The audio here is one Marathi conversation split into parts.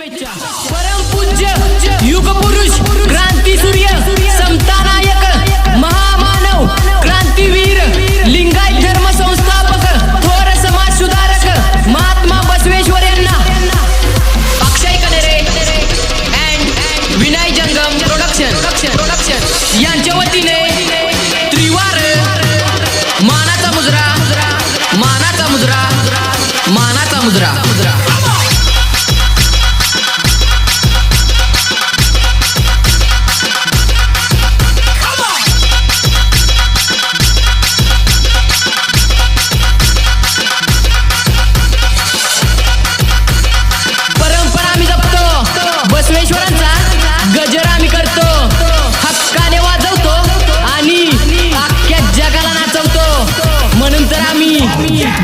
शुभेच्छा। परमपूज्य युग पुरुष क्रांती सूर्य समता नायक महामानव क्रांतीवीर लिंगायत धर्म संस्थापक थोर समाज सुधारक महात्मा बसवेश्वर यांना अक्षय कनेरे अँड विनय जंगम प्रोडक्शन यांच्या वतीने त्रिवार मानाचा मुजरा मानाचा मुजरा मानाचा मुजरा बसवेश्वरांचा गजर आम्ही करतो, हक्काने वाजवतो आणि अख्ख्या जगाला नाचवतो, म्हणून तर आम्ही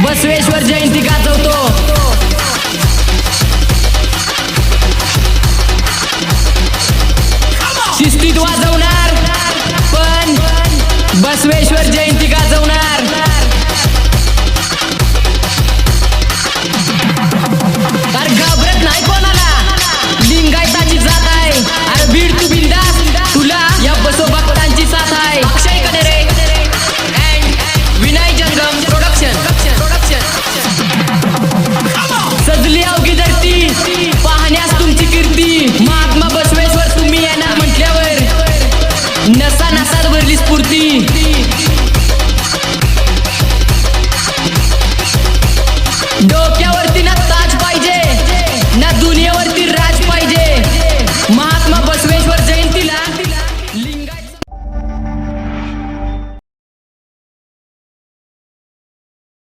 बसवेश्वर जयंती गाजवतो। शिस्तीत वाजवणार पण बसवेश्वर जयंती